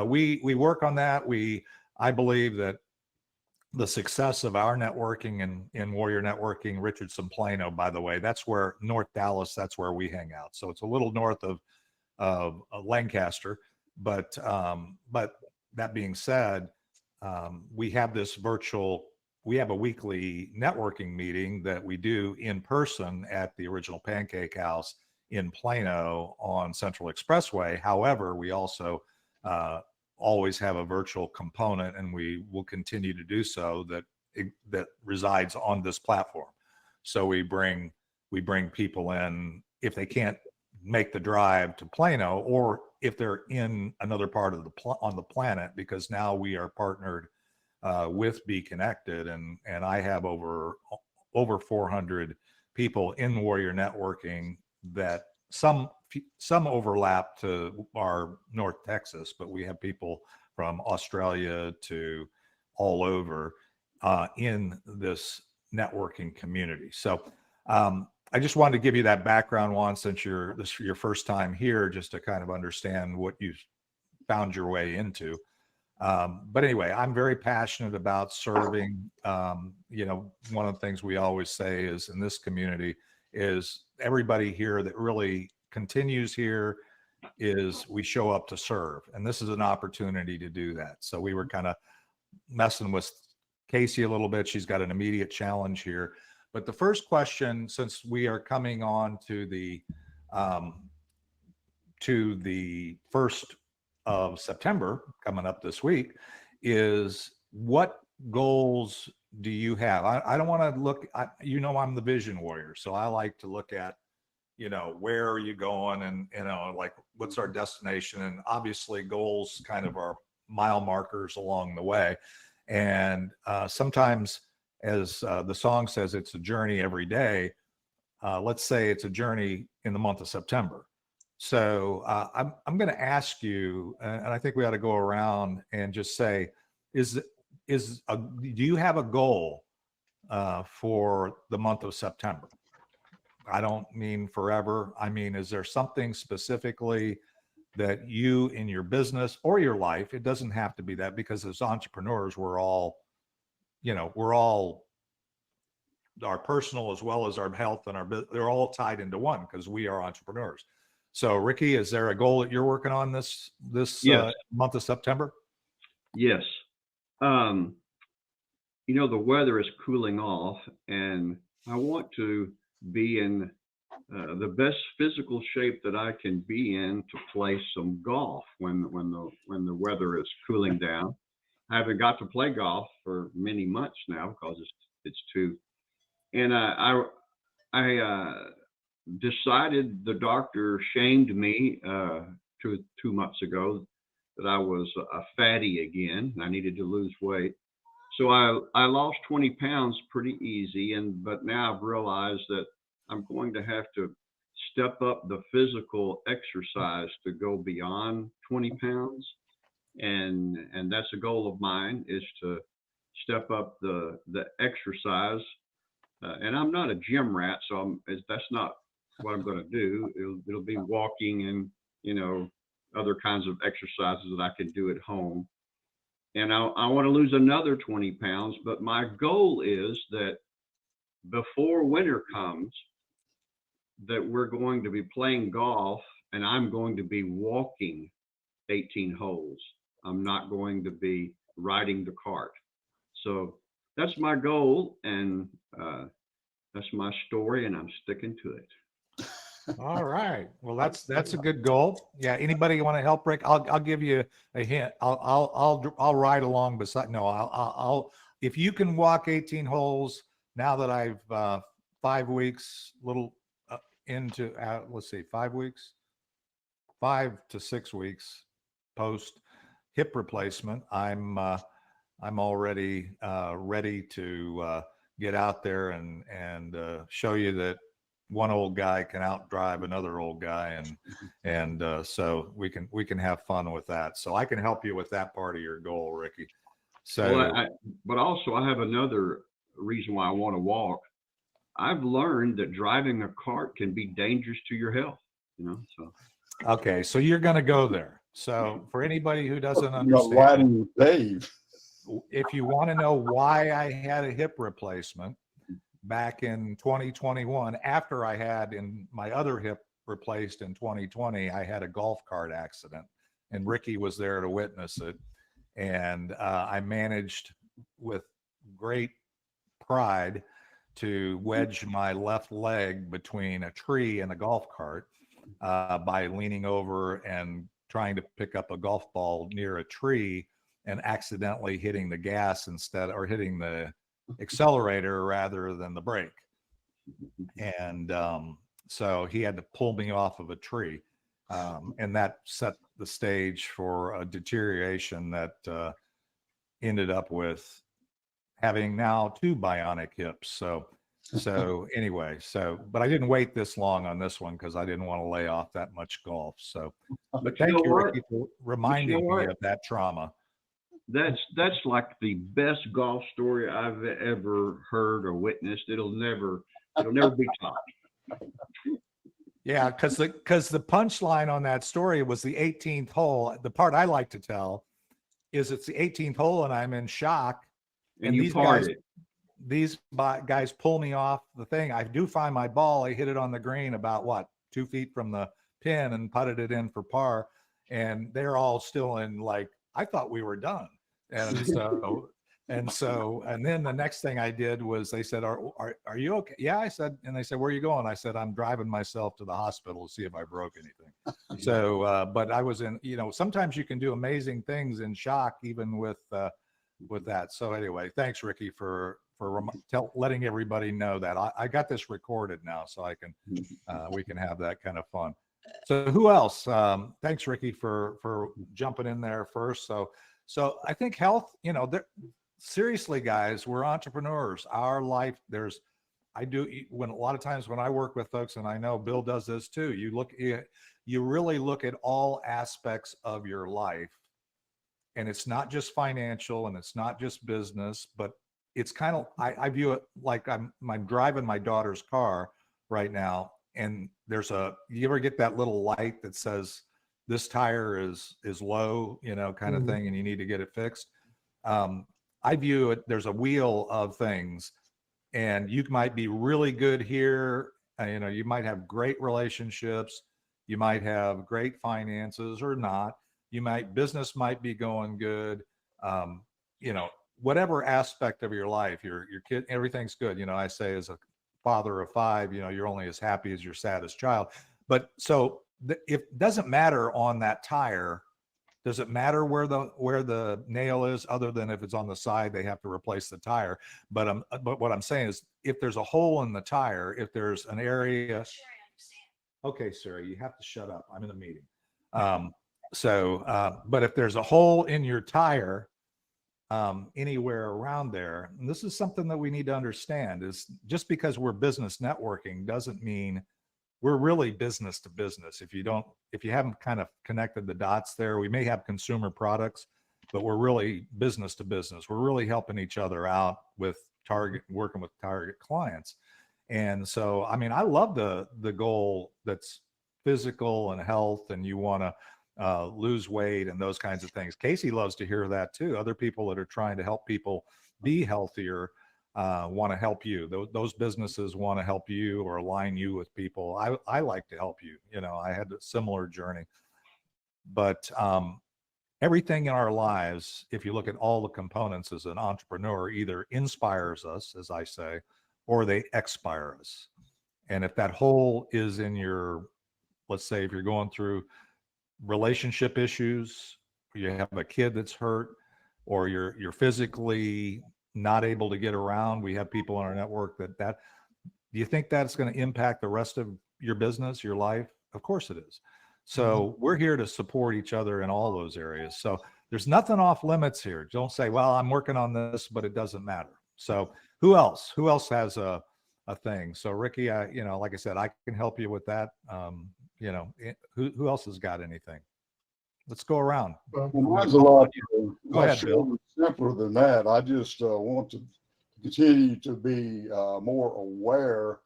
we work on that. I believe that the success of our networking in Warrior Networking, Richardson Plano, by the way, that's where North Dallas, that's where we hang out. So it's a little north of Lancaster, but that being said, we have a weekly networking meeting that we do in person at the original Pancake House in Plano on Central Expressway. However, we also always have a virtual component, and we will continue to do so that resides on this platform. So we bring people in if they can't make the drive to Plano, or if they're in another part of on the planet, because now we are partnered with Be Connected, and I have over 400 people in Warrior Networking that some overlap to our North Texas, but we have people from Australia to all over in this networking community. So I just wanted to give you that background, Juan, since this is your first time here, just to kind of understand what you found your way into. But anyway, I'm very passionate about serving. One of the things we always say is in this community is everybody here that really continues here is we show up to serve. And this is an opportunity to do that. So we were kind of messing with Casey a little bit. She's got an immediate challenge here. But the first question, since we are coming on to the 1st of September, coming up this week, is what goals do you have? I don't want to look, I'm the vision warrior. So I like to look at, where are you going, and, like, what's our destination? And obviously goals kind of are mile markers along the way. And sometimes, as the song says, it's a journey every day. Let's say it's a journey in the month of September. So I'm going to ask you, and I think we ought to go around and just say, do you have a goal for the month of September? I don't mean forever. I mean, is there something specifically that you in your business or your life, it doesn't have to be that, because as entrepreneurs, we're all our personal as well as our health and our business, they're all tied into one because we are entrepreneurs. So Ricky, is there a goal that you're working on this Yes. Month of September? Yes. The weather is cooling off, and I want to be in the best physical shape that I can be in to play some golf when the weather is cooling down. I haven't got to play golf for many months now because it's too. And I decided, the doctor shamed me 2 months ago that I was a fatty again, and I needed to lose weight. So I lost 20 pounds pretty easy, but now I've realized that I'm going to have to step up the physical exercise to go beyond 20 pounds. And that's a goal of mine, is to step up the exercise. And I'm not a gym rat, so that's not what I'm going to do. It'll be walking and, other kinds of exercises that I can do at home. And I want to lose another 20 pounds, but my goal is that before winter comes, that we're going to be playing golf and I'm going to be walking 18 holes. I'm not going to be riding the cart. So that's my goal, and that's my story, and I'm sticking to it. All right. Well, that's a good goal. Yeah. Anybody want to help, Rick? I'll give you a hint. I'll ride along beside. No, I'll if you can walk 18 holes now that I've 5 weeks, into let's see, 5 weeks, 5 to 6 weeks post hip replacement. I'm already ready to get out there and show you that one old guy can outdrive another old guy, and so we can have fun with that. So I can help you with that part of your goal, Ricky. So, but also I have another reason why I want to walk. I've learned that driving a cart can be dangerous to your health. So. Okay, so you're going to go there. So for anybody who doesn't You're not understand, riding with Dave. if you want to know why I had a hip replacement back in 2021, after I had in my other hip replaced in 2020, I had a golf cart accident, and Ricky was there to witness it. And I managed with great pride to wedge my left leg between a tree and a golf cart by leaning over and trying to pick up a golf ball near a tree and accidentally hitting the gas instead, or hitting the accelerator rather than the brake. And so he had to pull me off of a tree. And that set the stage for a deterioration that ended up with having now 2 bionic hips. So anyway, but I didn't wait this long on this one because I didn't want to lay off that much golf. So, but thank you, Ricky, for reminding me of that trauma. That's like the best golf story I've ever heard or witnessed. It'll never be topped. Yeah, because the punchline on that story was the 18th hole. The part I like to tell is it's the 18th hole and I'm in shock. And these guys pull me off the thing. I do find my ball. I hit it on the green about 2 feet from the pin and putted it in for par. And they're all still in, like, I thought we were done. And then the next thing I did was they said, are you okay? Yeah, I said, and they said, where are you going? I said, I'm driving myself to the hospital to see if I broke anything. So, but I was in, sometimes you can do amazing things in shock, even with that. So anyway, thanks, Ricky, for letting everybody know that. I got this recorded now, so we can have that kind of fun. So who else? Thanks, Ricky, for jumping in there first. So I think health, seriously, guys, we're entrepreneurs. Our life, when a lot of times when I work with folks, and I know Bill does this too, you really look at all aspects of your life, and it's not just financial and it's not just business, but it's kind of, I view it like I'm driving my daughter's car right now, and you ever get that little light that says this tire is low, kind of thing, and you need to get it fixed. I view it, there's a wheel of things, and you might be really good here. You might have great relationships. You might have great finances or not. Business might be going good. Whatever aspect of your life, your kid, everything's good. I say as a father of 5, you're only as happy as your saddest child. But so it doesn't matter on that tire. Does it matter where the nail is, other than if it's on the side, they have to replace the tire? But what I'm saying is, if there's a hole in the tire, if there's an area. Okay, Sarah, you have to shut up. I'm in a meeting. But if there's a hole in your tire, anywhere around there, and this is something that we need to understand, is just because we're business networking doesn't mean we're really business to business. If you haven't kind of connected the dots there, we may have consumer products, but we're really business to business. We're really helping each other out with working with target clients. And so, I love the goal that's physical and health, and you want to lose weight and those kinds of things. Casey loves to hear that too. Other people that are trying to help people be healthier want to help you. Those businesses want to help you or align you with people. I like to help you. I had a similar journey, but everything in our lives, if you look at all the components as an entrepreneur, either inspires us, as I say, or they expire us. And if that hole is in let's say if you're going through relationship issues, you have a kid that's hurt, or you're physically not able to get around. We have people in our network that do you think that's going to impact the rest of your business, your life? Of course it is. So we're here to support each other in all those areas. So there's nothing off limits here. Don't say, well, I'm working on this, but it doesn't matter. So who else has a thing? So Ricky, like I said, I can help you with that. Who else has got anything? Let's go around. Well, mine's a lot Go ahead, Bill. simpler than that. I just want to continue to be more aware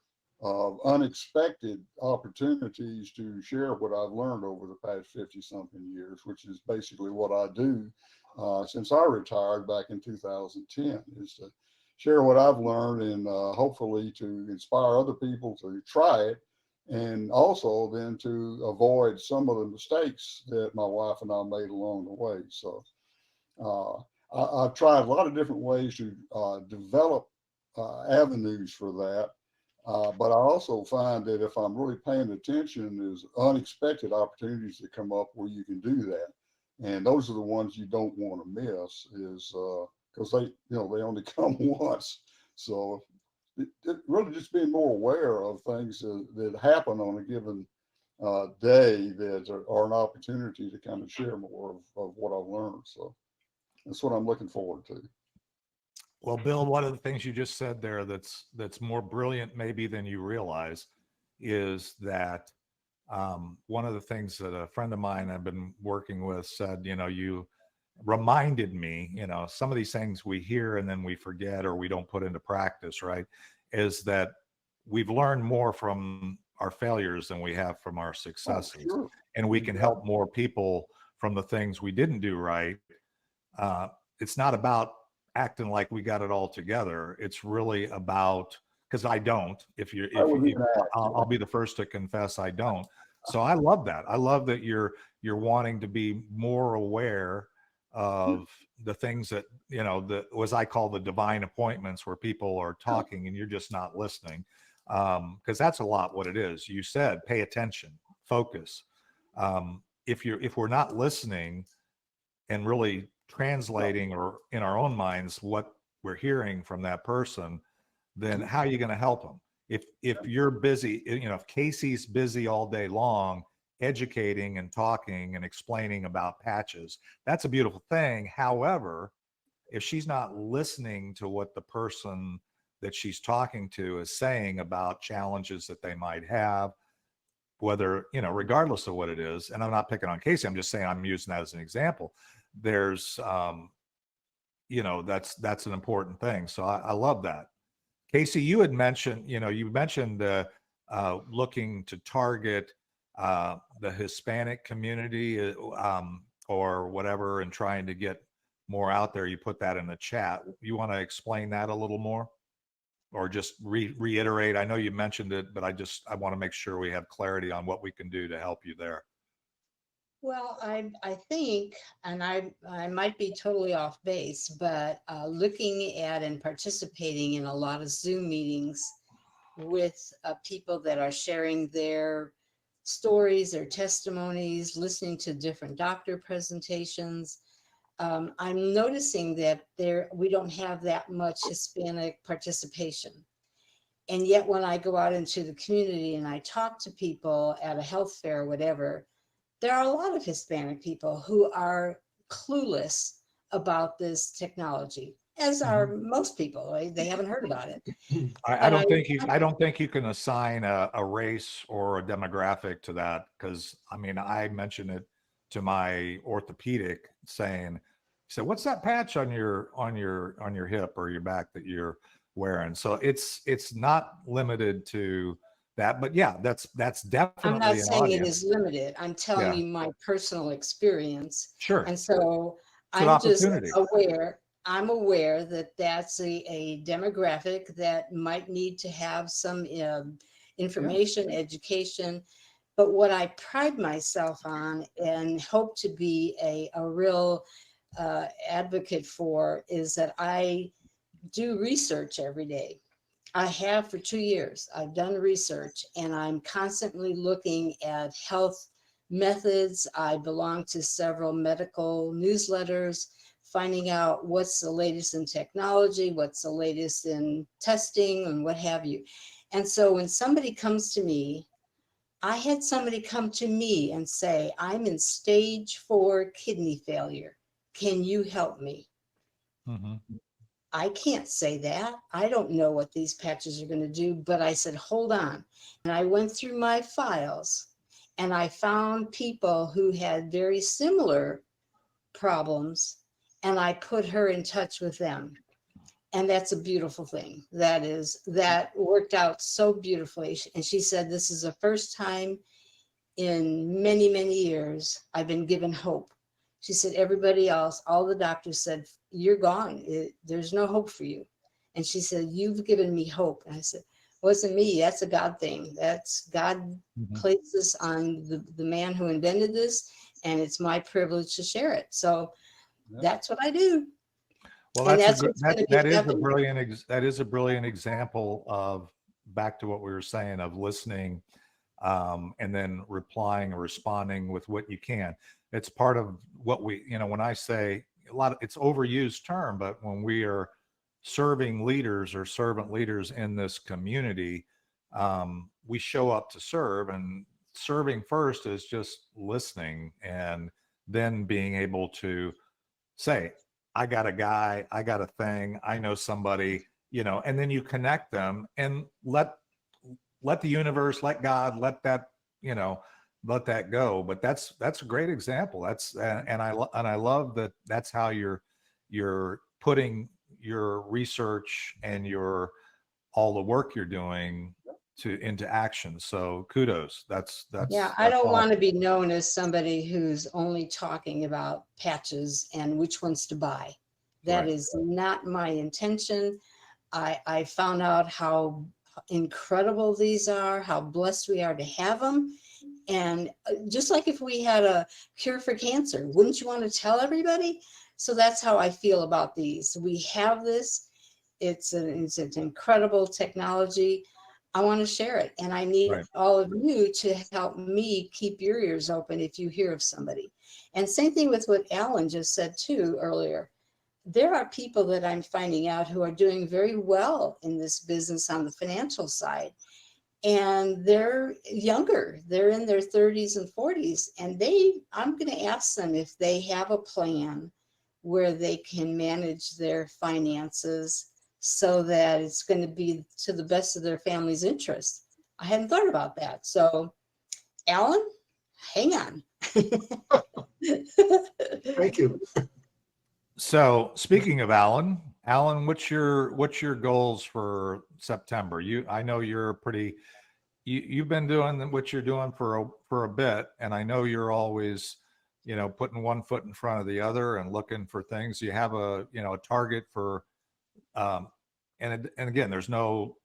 unexpected opportunities to share what I've learned over the past 50 something years, which is basically what I do since I retired back in 2010, is to share what I've learned and hopefully to inspire other people to try it, and also then to avoid some of the mistakes that my wife and I made along the way. So I've tried a lot of different ways to develop avenues for that. But I also find that if I'm really paying attention, there's unexpected opportunities that come up where you can do that. And those are the ones you don't want to miss, is because they only come once. So it really just being more aware of things that happen on a given day that are an opportunity to kind of share more of what I've learned. So that's what I'm looking forward to. Well, Bill, one of the things you just said there that's more brilliant maybe than you realize is that one of the things that a friend of mine I've been working with said, you reminded me, some of these things we hear and then we forget or we don't put into practice, right? Is that we've learned more from our failures than we have from our successes. Oh, sure. And we can help more people from the things we didn't do right. It's not about acting like we got it all together. It's really about, because I don't, I'll be the first to confess I don't. So I love that. I love that you're wanting to be more aware of the things that, as I call the divine appointments, where people are talking and you're just not listening. Because that's a lot what it is. You said, pay attention, focus. If we're not listening and really translating or in our own minds what we're hearing from that person, then how are you going to help them? If you're busy, if Casey's busy all day long educating and talking and explaining about patches, that's a beautiful thing. However, if she's not listening to what the person that she's talking to is saying about challenges that they might have, whether, regardless of what it is, and I'm not picking on Casey, I'm just saying, I'm using that as an example. There's, that's an important thing. So I love that. Casey, you had mentioned, looking to target the Hispanic community or whatever, and trying to get more out there. You put that in the chat. You want to explain that a little more, or just reiterate? I know you mentioned it, but I want to make sure we have clarity on what we can do to help you there. Well, I think, and I might be totally off base, but looking at and participating in a lot of Zoom meetings with people that are sharing their stories, their testimonies, listening to different doctor presentations, I'm noticing that we don't have that much Hispanic participation. And yet when I go out into the community and I talk to people at a health fair or whatever, there are a lot of Hispanic people who are clueless about this technology, as are most people. Right? They haven't heard about it. I don't think you can assign a race or a demographic to that, because I mentioned it to my orthopedic, saying, what's that patch on your hip or your back that you're wearing? So it's not limited to that, but yeah, that's definitely. I'm not an saying audience. it is limited. I'm telling you my personal experience. Sure. And so I'm just aware. I'm aware that that's a demographic that might need to have some information, education. But what I pride myself on and hope to be a real advocate for is that I do research every day. I have for 2 years. I've done research and I'm constantly looking at health methods. I belong to several medical newsletters, finding out what's the latest in technology, what's the latest in testing and what have you. And so when somebody comes to me, I had somebody come to me and say, I'm in stage 4 kidney failure. Can you help me? Mm-hmm. I can't say that. I don't know what these patches are going to do, but I said, hold on. And I went through my files and I found people who had very similar problems, and I put her in touch with them. And that's a beautiful thing. That worked out so beautifully. And she said, this is the first time in many, many years I've been given hope. She said, everybody else, all the doctors said, you're gone. There's no hope for you. And she said, you've given me hope. And I said, wasn't me. That's a God thing. That's God placed this on the man who invented this. And it's my privilege to share it. So that's what I do. Well, And that is a brilliant example of, back to what we were saying, of listening, and then replying or responding with what you can. It's part of what we, when I say it's overused term, but when we are serving leaders or servant leaders in this community, we show up to serve, and serving first is just listening, and then being able to say, I got a guy, I got a thing, I know somebody, and then you connect them and let the universe, let God, let that go. But that's a great example. And I love that. That's how you're putting your research and all the work you're doing into action. So kudos. That's I don't want to be known as somebody who's only talking about patches and which ones to buy. That is not my intention. I found out how incredible these are, how blessed we are to have them. And just like if we had a cure for cancer, wouldn't you want to tell everybody? So that's how I feel about these. We have this. It's an incredible technology. I want to share it. And I need all of you to help me keep your ears open if you hear of somebody. And same thing with what Alan just said too earlier. There are people that I'm finding out who are doing very well in this business on the financial side. And they're younger. They're in their 30s and 40s. And I'm going to ask them if they have a plan where they can manage their finances so that it's going to be to the best of their family's interest. I hadn't thought about that. So, Alan, hang on. Thank you. So, speaking of Alan, what's your goals for September? I know you're you've been doing what you're doing for a bit, and I know you're always, putting one foot in front of the other and looking for things. You have a target for, and again, there's no,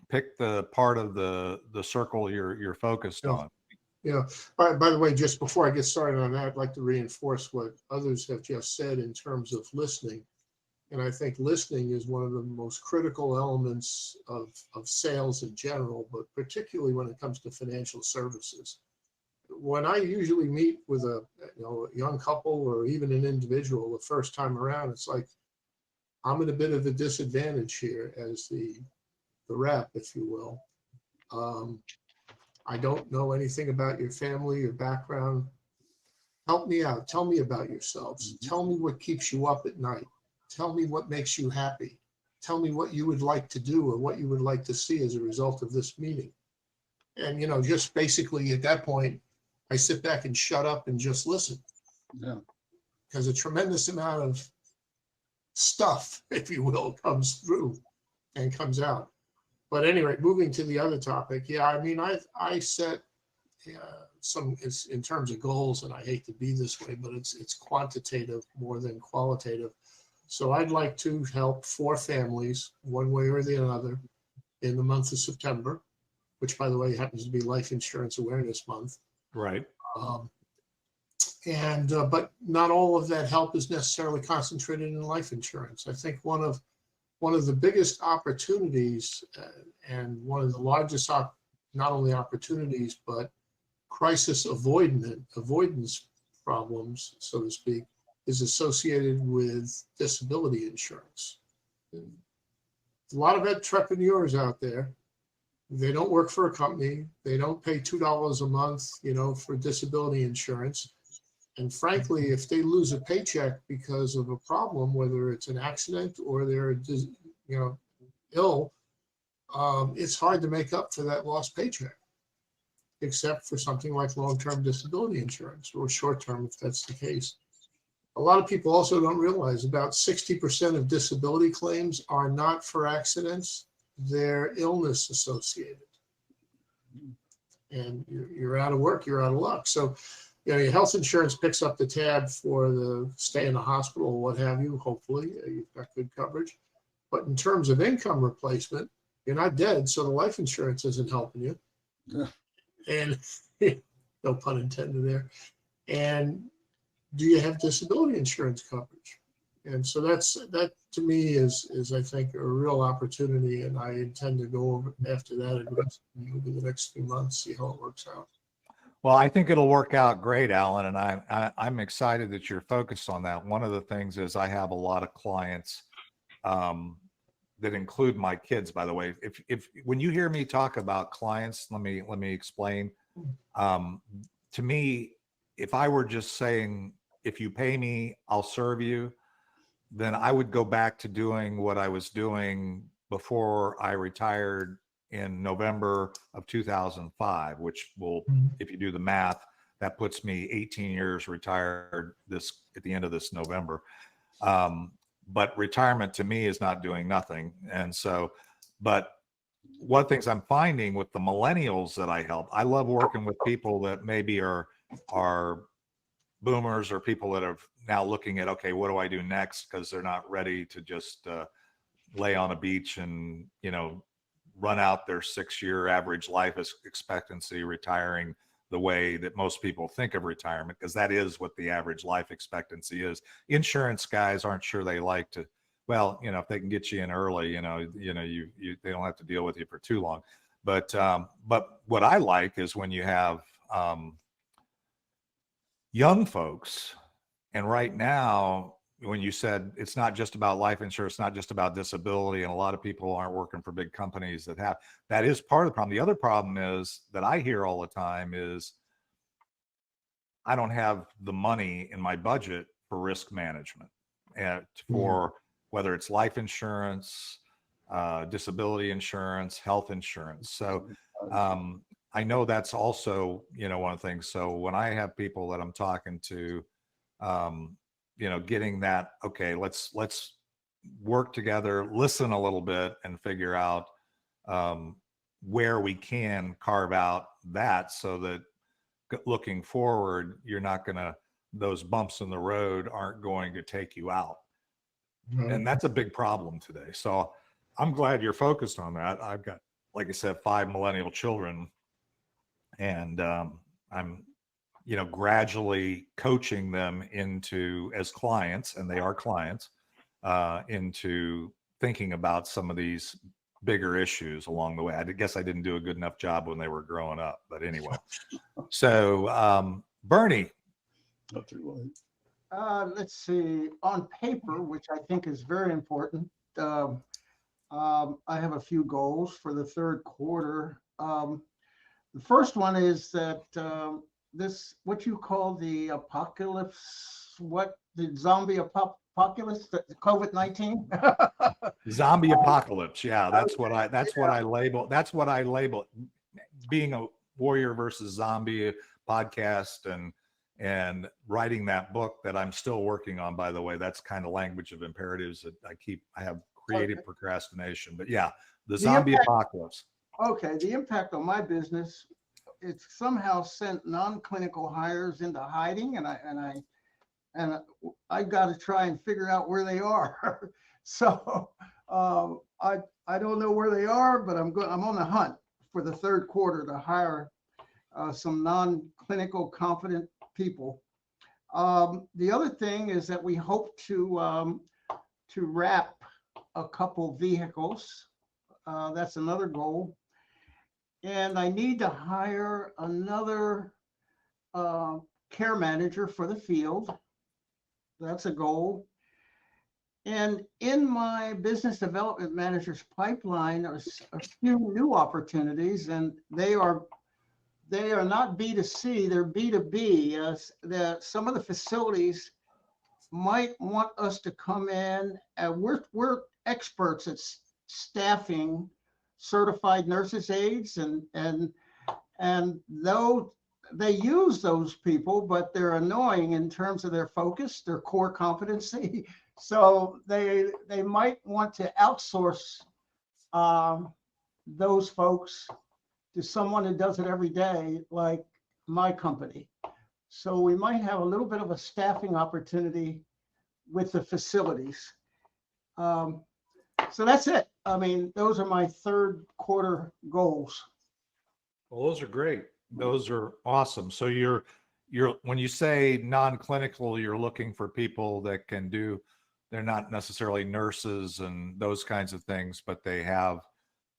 pick the part of the circle you're focused on. Yeah. By the way, just before I get started on that, I'd like to reinforce what others have just said in terms of listening. And I think listening is one of the most critical elements of sales in general, but particularly when it comes to financial services. When I usually meet with a young couple or even an individual the first time around, it's like I'm at a bit of a disadvantage here as the rep, if you will. I don't know anything about your family, your background. Help me out. Tell me about yourselves. Tell me what keeps you up at night. Tell me what makes you happy. Tell me what you would like to do or what you would like to see as a result of this meeting. And, just basically at that point, I sit back and shut up and just listen. Yeah. Because a tremendous amount of stuff, if you will, comes through and comes out. But anyway, moving to the other topic. Yeah, I mean, I set some, in terms of goals, and I hate to be this way, but it's quantitative more than qualitative. So I'd like to help 4 families, one way or the other, in the month of September, which, by the way, happens to be Life Insurance Awareness Month. Right. But not all of that help is necessarily concentrated in life insurance. I think one of the biggest opportunities and one of the largest, not only opportunities, but crisis avoidance problems, so to speak, is associated with disability insurance. A lot of entrepreneurs out there, they don't work for a company. They don't pay $2 a month, for disability insurance. And frankly, if they lose a paycheck because of a problem, whether it's an accident or they're, ill, it's hard to make up for that lost paycheck, except for something like long-term disability insurance or short-term, if that's the case. a lot of people also don't realize about 60% of disability claims are not for accidents, they're illness associated. And you're out of work, you're out of luck. So, you know, your health insurance picks up the tab for the stay in the hospital or what have you. Hopefully you've got good coverage. But in terms of income replacement, you're not dead, so the life insurance isn't helping you. Yeah. And no pun intended there. And do you have disability insurance coverage? And so that to me is I think a real opportunity, and I intend to go over after that over the next few months, see how it works out. Well, I think it'll work out great, Alan, and I'm excited that you're focused on that. One of the things is I have a lot of clients that include my kids, by the way. If when you hear me talk about clients, let me explain. To me, if I were just saying, if you pay me, I'll serve you, then I would go back to doing what I was doing before I retired in November of 2005, which will, if you do the math, that puts me 18 years retired at the end of this November. But retirement to me is not doing nothing. And so, but one of the things I'm finding with the millennials that I help, I love working with people that maybe are boomers or people that are now looking at, okay, what do I do next? Because they're not ready to just lay on a beach and, you know, run out their 6-year average life expectancy retiring the way that most people think of retirement, because that is what the average life expectancy is. Insurance guys aren't sure they like to, well, you know, if they can get you in early, they don't have to deal with you for too long. But what I like is when you have young folks, and right now, when you said it's not just about life insurance, it's not just about disability, and a lot of people aren't working for big companies that is part of the problem. The other problem is that I hear all the time is I don't have the money in my budget for risk management and for whether it's life insurance, disability insurance, health insurance. So I know that's also, one of the things. So when I have people that I'm talking to, getting that, okay, let's work together, listen a little bit and figure out where we can carve out that so that looking forward, you're not those bumps in the road aren't going to take you out. And that's a big problem today. So I'm glad you're focused on that. I've got, like I said, 5 millennial children, and I'm, gradually coaching them into, as clients, and they are clients, into thinking about some of these bigger issues along the way. I guess I didn't do a good enough job when they were growing up, but anyway. So Bernie. Not too late. Let's see, on paper, which I think is very important, I have a few goals for the third quarter. The first one is that what you call the apocalypse, the zombie apocalypse, the COVID-19? Zombie apocalypse. Yeah, that's what I label being a warrior versus zombie podcast, and writing that book that I'm still working on, by the way. That's kind of language of imperatives that I have creative procrastination, but yeah, the zombie apocalypse. Okay, the impact on my business, it's somehow sent non-clinical hires into hiding, and I got to try and figure out where they are. So I don't know where they are, but I'm on the hunt for the third quarter to hire some non-clinical competent people. The other thing is that we hope to wrap a couple vehicles. That's another goal. And I need to hire another care manager for the field. That's a goal. And in my business development manager's pipeline are a few new opportunities, and they are not B2C, they're B2B. Some of the facilities might want us to come in, and we're experts at staffing certified nurses aides, and though they use those people, but they're annoying in terms of their focus, their core competency. So they might want to outsource those folks to someone who does it every day, like my company. So we might have a little bit of a staffing opportunity with the facilities. So that's it. I mean, those are my third quarter goals. Well, those are great. Those are awesome. So you're when you say non-clinical, you're looking for people that can do, they're not necessarily nurses and those kinds of things, but they have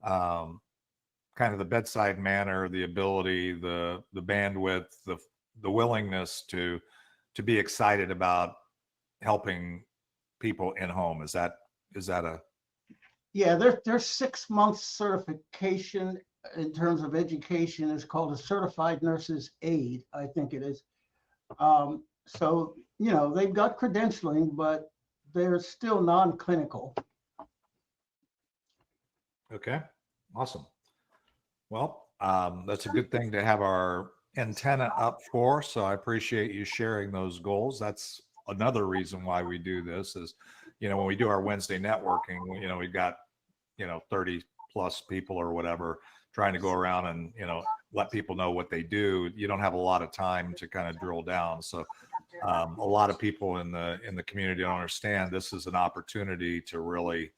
kind of the bedside manner, the ability, the bandwidth, the willingness to be excited about helping people in home. Is that a Yeah, their 6 months certification in terms of education is called a certified nurse's aide, I think it is. So, you know, they've got credentialing, but they're still non-clinical. okay? Awesome. Well, that's a good thing to have our antenna up for. So I appreciate you sharing those goals. That's another reason why we do this is, you know, when we do our Wednesday networking, you know, we've got, you know, 30 plus people or whatever trying to go around and, you know, let people know what they do. You don't have a lot of time to kind of drill down. So a lot of people in the community don't understand this is an opportunity to really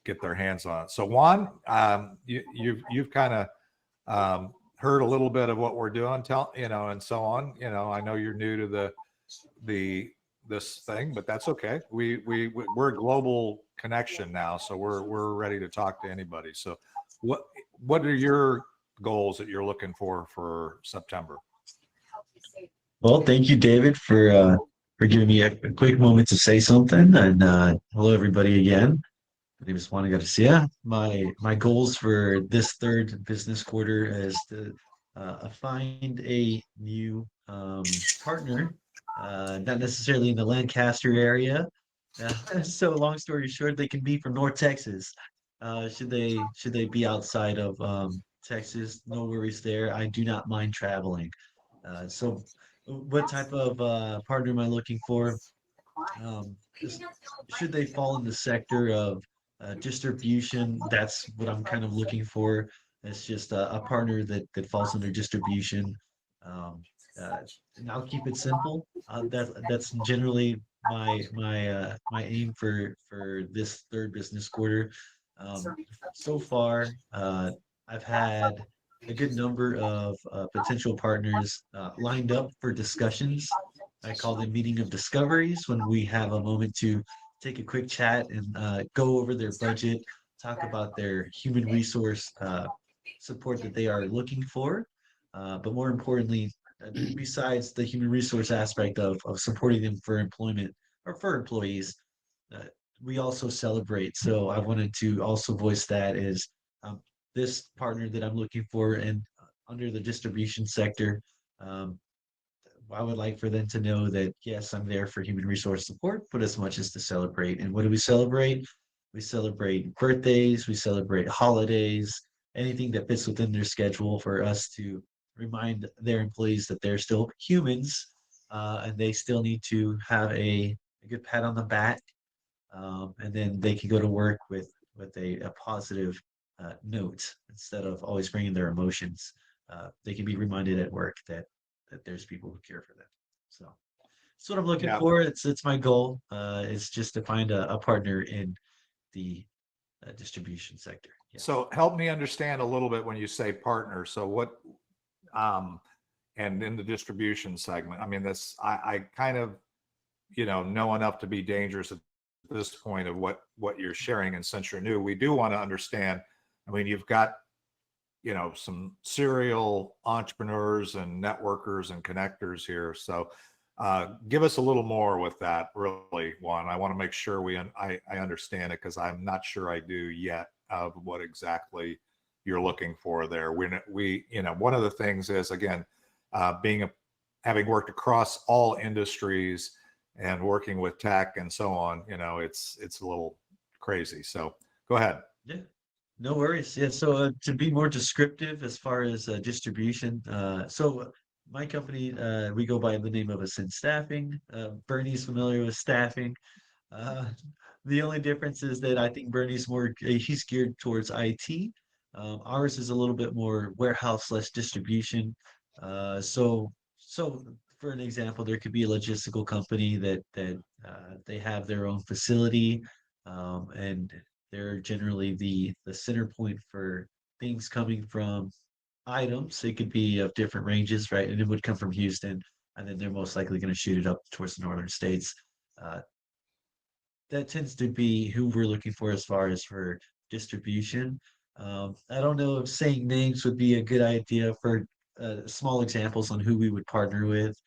get their hands on it. So Juan, you've kind of heard a little bit of what we're doing, you know, and so on. You know, I know you're new to this thing, but that's okay. We're a global connection now, so we're ready to talk to anybody. So what are your goals that you're looking for September? Well, thank you, David, for giving me a quick moment to say something. And hello, everybody, again. My name is Juan Garcia. My goals for this third business quarter is to find a new partner, not necessarily in the Lancaster area. So long story short, they can be from North Texas. Should they be outside of Texas, no worries there. I do not mind traveling. So what type of partner am I looking for? Should they fall in the sector of distribution? That's what I'm kind of looking for. It's just a partner that falls under distribution. Um, and I'll keep it simple. That's generally my aim for this third business quarter. Um, so far, I've had a good number of potential partners lined up for discussions. I call them meeting of discoveries when we have a moment to take a quick chat and go over their budget, talk about their human resource support that they are looking for. But more importantly, besides the human resource aspect of supporting them for employment or for employees, uh, we also celebrate. So I wanted to also voice that as this partner that I'm looking for and under the distribution sector. Um, I would like for them to know that, yes, I'm there for human resource support, but as much as to celebrate. And what do we celebrate? We celebrate birthdays, we celebrate holidays, anything that fits within their schedule for us to remind their employees that they're still humans and they still need to have a good pat on the back. And then they can go to work with a positive note instead of always bringing their emotions. They can be reminded at work that there's people who care for them. So that's what I'm looking for. It's my goal. It's just to find a partner in the distribution sector. Yeah. So help me understand a little bit when you say partner. So what, and in the distribution segment, I mean, I kind of, you know enough to be dangerous at this point of what you're sharing. And since you're new, we do want to understand, I mean, you've got, you know, some serial entrepreneurs and networkers and connectors here. So give us a little more with that, really, Juan. I want to make sure I understand it because I'm not sure I do yet of what exactly you're looking for there. We you know, one of the things is, again, having worked across all industries and working with tech and so on, you know, it's a little crazy. So go ahead. Yeah. No worries. Yeah. So to be more descriptive as far as distribution, so my company, we go by the name of Ascend Staffing. Bernie's familiar with staffing. Uh, the only difference is that I think Bernie's more, he's geared towards IT. Ours is a little bit more warehouse slash distribution. So for an example, there could be a logistical company that they have their own facility, and they're generally the center point for things coming from items. It could be of different ranges, right? And it would come from Houston, and then they're most likely going to shoot it up towards the northern states. Uh, that tends to be who we're looking for as far as for distribution. I don't know if saying names would be a good idea for small examples on who we would partner with.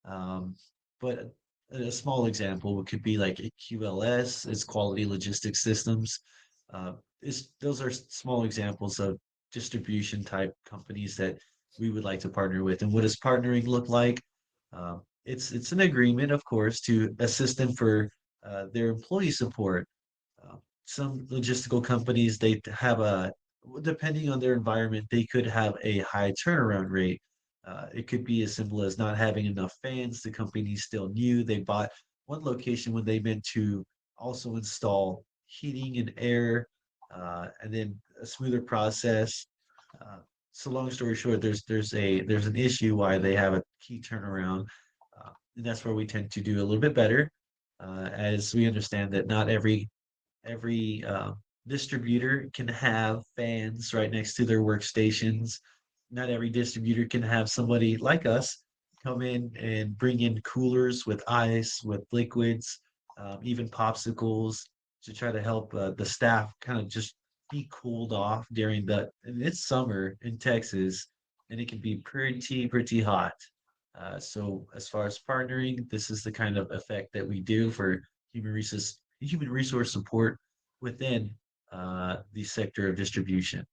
Um, but a small example could be like QLS, it's Quality Logistics Systems. Uh, those are small examples of distribution type companies that we would like to partner with. And what does partnering look like? It's an agreement, of course, to assist them for their employee support. Some logistical companies, they have depending on their environment, they could have a high turnaround rate. It could be as simple as not having enough fans. The company still new. They bought one location when they meant to also install heating and air, and then a smoother process. Uh, so long story short, there's an issue why they have a key turnaround, and that's where we tend to do a little bit better, as we understand that not every distributor can have fans right next to their workstations. Not every distributor can have somebody like us come in and bring in coolers with ice, with liquids, even popsicles to try to help the staff kind of just be cooled off during and it's summer in Texas, and it can be pretty hot. So as far as partnering, this is the kind of effect that we do for human resource support within the sector of distribution.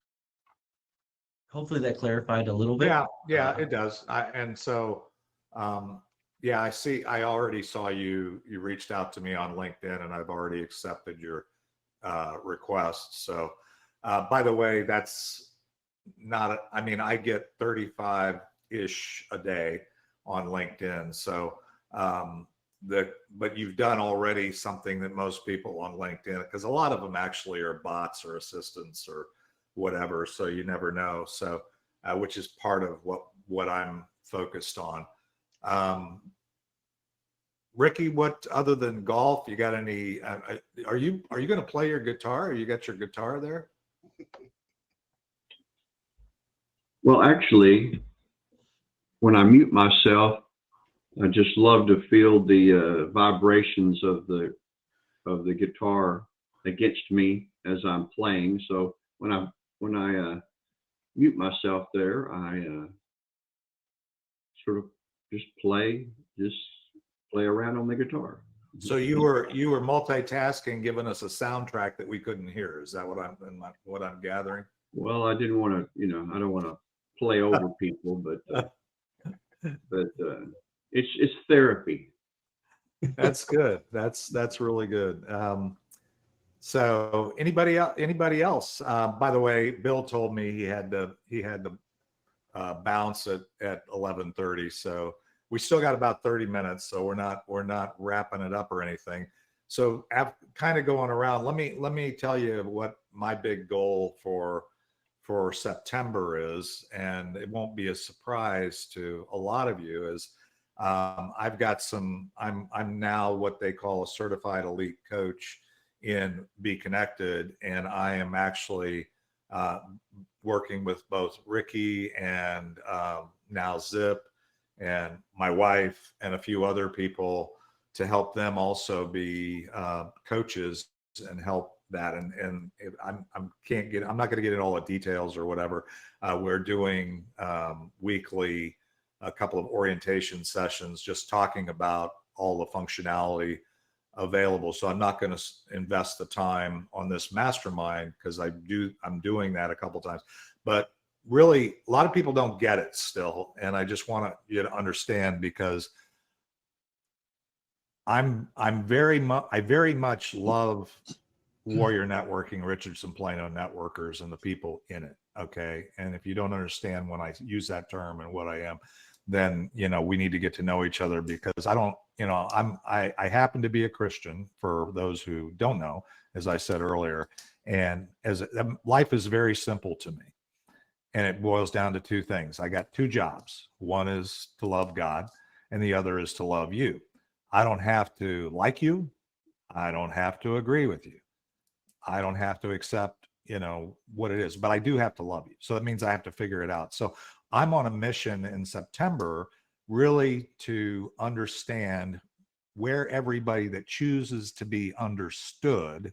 Hopefully that clarified a little bit. Yeah, it does. Yeah, I already saw you reached out to me on LinkedIn, and I've already accepted your request. So, by the way, that's not, I mean, I get 35-ish a day on LinkedIn. So, but you've done already something that most people on LinkedIn, because a lot of them actually are bots or assistants or whatever. So you never know. So, which is part of what I'm focused on. Ricky, what other than golf, you got any? Are you going to play your guitar? Or you got your guitar there? Well, actually, when I mute myself, I just love to feel the vibrations of the guitar against me as I'm playing. So when I mute myself there, I sort of just play around on the guitar. So you were multitasking, giving us a soundtrack that we couldn't hear. Is that what I'm gathering? Well, I didn't want to, I don't want to play over people, but it's therapy. That's good. That's really good. So anybody else? By the way, Bill told me he had to bounce at 11:30. So we still got about 30 minutes. So we're not wrapping it up or anything. So kind of going around, let me tell you what my big goal for September is, and it won't be a surprise to a lot of you, is I've got I'm now what they call a certified elite coach in Be Connected, and I am actually working with both Ricky and now Zip and my wife and a few other people to help them also be coaches and help that. And I'm not going to get into all the details or whatever. We're doing weekly, a couple of orientation sessions, just talking about all the functionality available. So I'm not going to invest the time on this mastermind because I'm doing that a couple times, but really a lot of people don't get it still. And I just want you to understand, because I very much love Warrior Networking, Richardson Plano Networkers, and the people in it. Okay. And if you don't understand when I use that term and what I am, then, you know, we need to get to know each other, because I don't, you know, I happen to be a Christian, for those who don't know, as I said earlier. And life is very simple to me. And it boils down to two things. I got two jobs. One is to love God, and the other is to love you. I don't have to like you. I don't have to agree with you. I don't have to accept, you know, what it is, but I do have to love you. So that means I have to figure it out. So I'm on a mission in September, really to understand where everybody that chooses to be understood,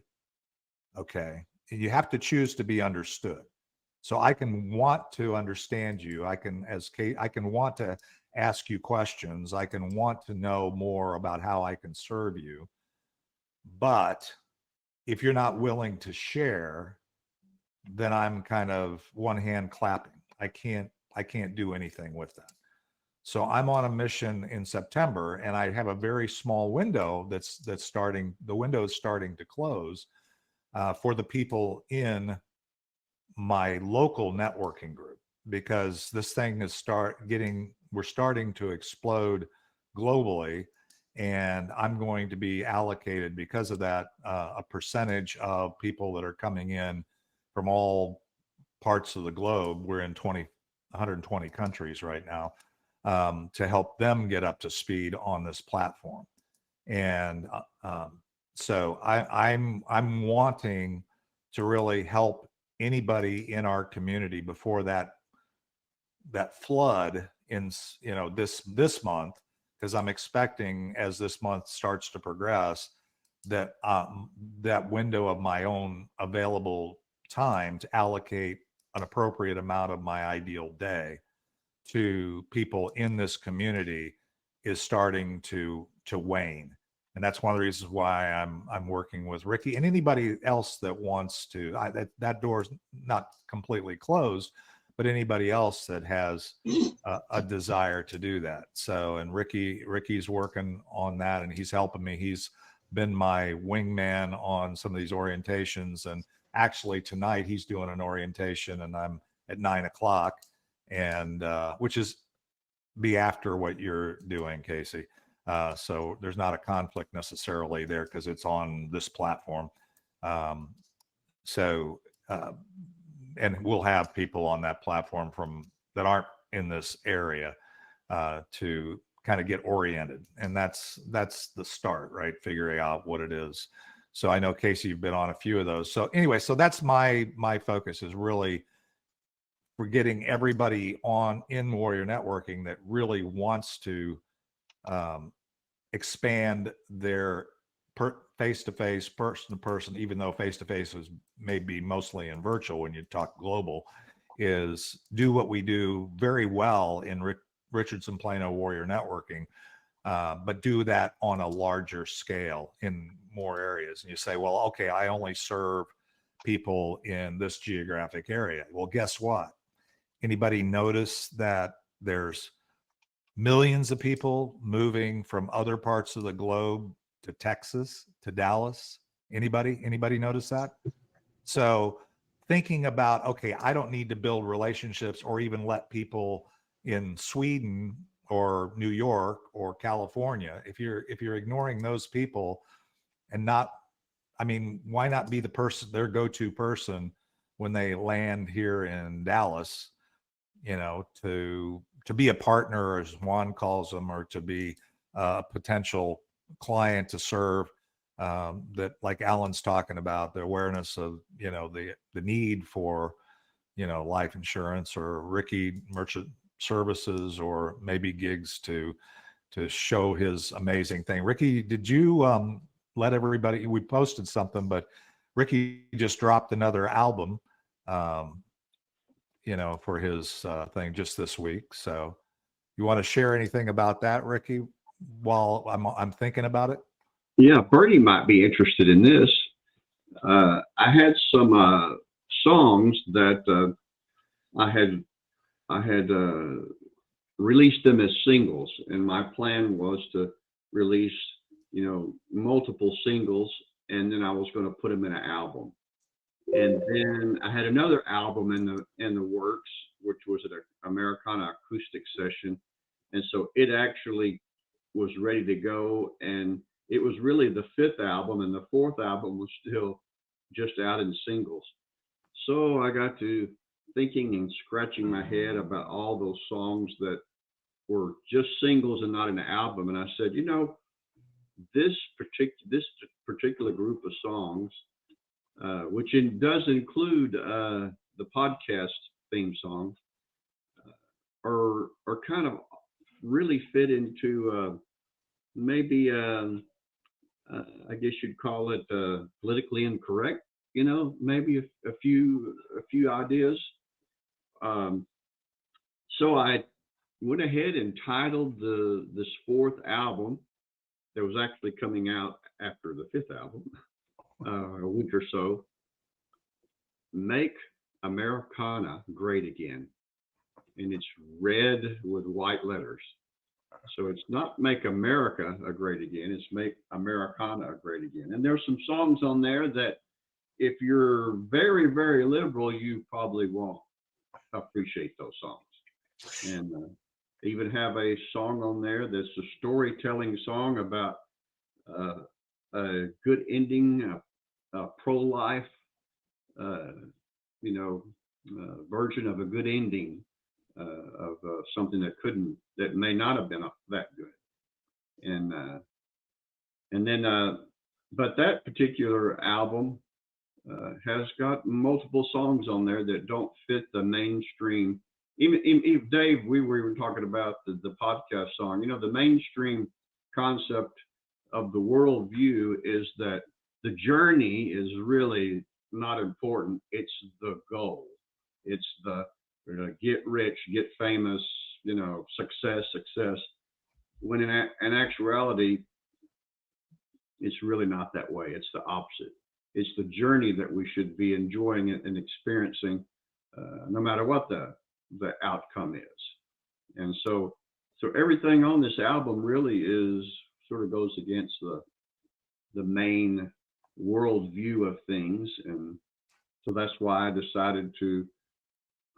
okay, and you have to choose to be understood. So I can want to understand you. I can, as Kate, I can want to ask you questions. I can want to know more about how I can serve you. But if you're not willing to share, then I'm kind of one hand clapping. I can't do anything with that. So I'm on a mission in September, and I have a very small window that's starting. The window is starting to close for the people in my local networking group, because this thing is we're starting to explode globally, and I'm going to be allocated, because of that, a percentage of people that are coming in from all parts of the globe. We're in 120 countries right now, to help them get up to speed on this platform. And so I'm wanting to really help anybody in our community before that flood in, you know, this month, because I'm expecting, as this month starts to progress, that that window of my own available time to allocate an appropriate amount of my ideal day to people in this community is starting to wane. And that's one of the reasons why I'm working with Ricky and anybody else that wants to. That door's not completely closed, but anybody else that has a desire to do that. So, and Ricky's working on that, and he's helping me. He's been my wingman on some of these orientations, and actually tonight he's doing an orientation, and I'm at 9:00, and which is be after what you're doing, Casey. So there's not a conflict necessarily there, because it's on this platform. So and we'll have people on that platform that aren't in this area to kind of get oriented, and that's the start, right? Figuring out what it is. So I know, Casey, you've been on a few of those. So anyway, so that's my focus, is really we're getting everybody in Warrior Networking that really wants to expand their face-to-face, person-to-person, even though face-to-face is maybe mostly in virtual when you talk global, is do what we do very well in Richardson Plano Warrior Networking, but do that on a larger scale in more areas. And you say, well, okay, I only serve people in this geographic area. Well, guess what? Anybody notice that there's millions of people moving from other parts of the globe to Texas, to Dallas? Anybody notice that? So thinking about, okay, I don't need to build relationships or even let people in Sweden or New York or California, if you're ignoring those people and not, I mean, why not be their go-to person when they land here in Dallas, you know, to be a partner, as Juan calls them, or to be a potential client to serve, that, like Alan's talking about, the awareness of, you know, the need for, you know, life insurance, or Ricky merchant services, or maybe gigs to show his amazing thing. Ricky, did you let everybody, we posted something, but Ricky just dropped another album, you know, for his thing just this week. So you want to share anything about that, Ricky, while I'm thinking about it? Yeah, Bernie might be interested in this. I had some songs that I had released them as singles, and my plan was to release, you know, multiple singles, and then I was going to put them in an album. And then I had another album in the works, which was an Americana acoustic session, And so it actually was ready to go. And it was really the 5th album, and the 4th album was still just out in singles. So I got to thinking and scratching my head about all those songs that were just singles and not an album. And I said, you know, this particular group of songs, which does include the podcast theme song, are kind of really fit into maybe I guess you'd call it politically incorrect. You know, maybe a few ideas. So I went ahead and titled this 4th album that was actually coming out after the 5th album, a week or so, Make Americana Great Again. And it's red with white letters. So it's not Make America a Great Again, it's Make Americana Great Again. And there's some songs on there that if you're very, very liberal, you probably won't appreciate those songs. And even have a song on there that's a storytelling song about a good ending, a pro-life, version of a good ending of something that may not have been that good. And then, but that particular album has got multiple songs on there that don't fit the mainstream. Even Dave, we were even talking about the podcast song. You know, the mainstream concept of the worldview is that the journey is really not important. It's the goal. It's the get rich, get famous, success. When in actuality, it's really not that way. It's the opposite. It's the journey that we should be enjoying and experiencing, no matter what the outcome is. And so everything on this album really sort of goes against the main worldview of things. And so that's why I decided to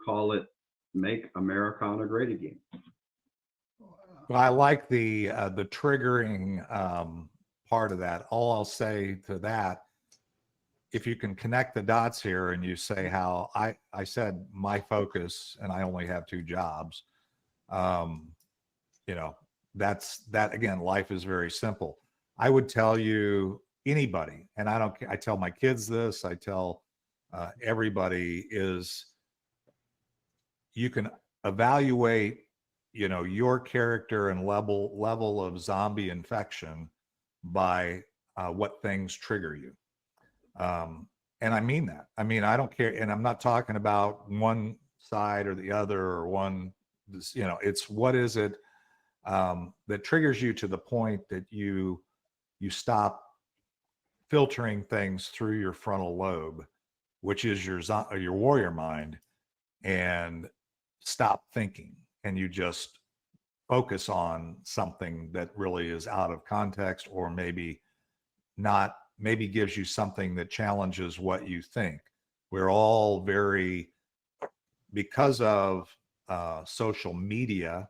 call it Make Americana Great Again. Well, I like the triggering part of that. All I'll say to that, if you can connect the dots here and you say how I said my focus and I only have 2 jobs, that's that again, life is very simple. I would tell you anybody, and I tell my kids this, I tell everybody is you can evaluate, your character and level of zombie infection by what things trigger you. And I mean that. I mean, I don't care. And I'm not talking about one side or the other or one, it's what is it that triggers you to the point that you stop filtering things through your frontal lobe, which is your warrior mind, and stop thinking. And you just focus on something that really is out of context, or maybe gives you something that challenges what you think. We're all because of social media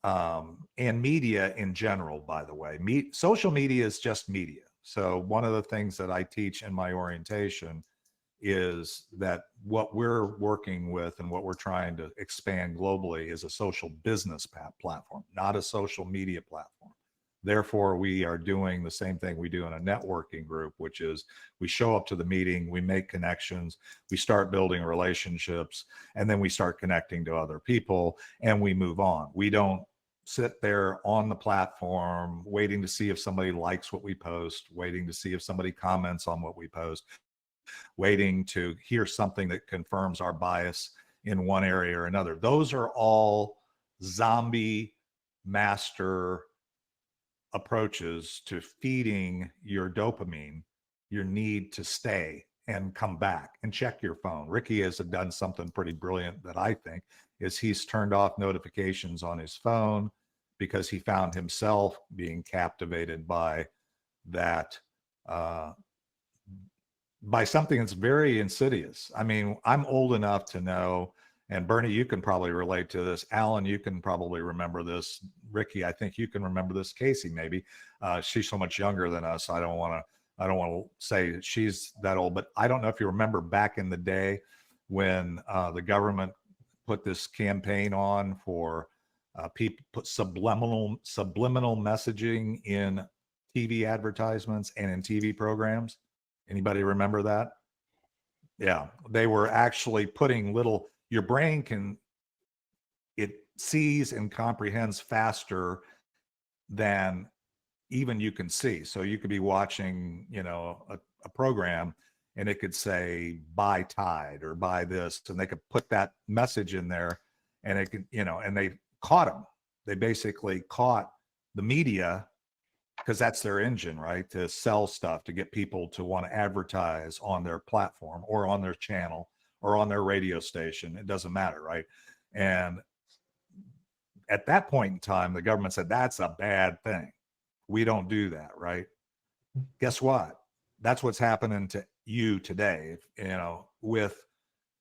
and media in general, by the way, social media is just media. So one of the things that I teach in my orientation is that what we're working with and what we're trying to expand globally is a social business platform, not a social media platform. Therefore, we are doing the same thing we do in a networking group, which is we show up to the meeting, we make connections, we start building relationships, and then we start connecting to other people and we move on. We don't sit there on the platform waiting to see if somebody likes what we post, waiting to see if somebody comments on what we post, waiting to hear something that confirms our bias in one area or another. Those are all zombie master approaches to feeding your dopamine, your need to stay and come back and check your phone. Ricky has done something pretty brilliant that I think is he's turned off notifications on his phone because he found himself being captivated by that, by something that's very insidious. I mean, I'm old enough to know And Bernie, you can probably relate to this. Alan, you can probably remember this. Ricky, I think you can remember this. Casey, maybe. She's so much younger than us. I don't want to say she's that old, but I don't know if you remember back in the day when the government put this campaign on for people put subliminal messaging in TV advertisements and in TV programs. Anybody remember that? Yeah, they were actually putting little, your brain it sees and comprehends faster than even you can see. So you could be watching, a program and it could say buy Tide or buy this, and they could put that message in there, and it could, and they caught them. They basically caught the media, because that's their engine, right? To sell stuff, to get people to want to advertise on their platform or on their channel or on their radio station. It doesn't matter, right? And at that point in time, the government said, that's a bad thing. We don't do that, right? Guess what? That's what's happening to you today, with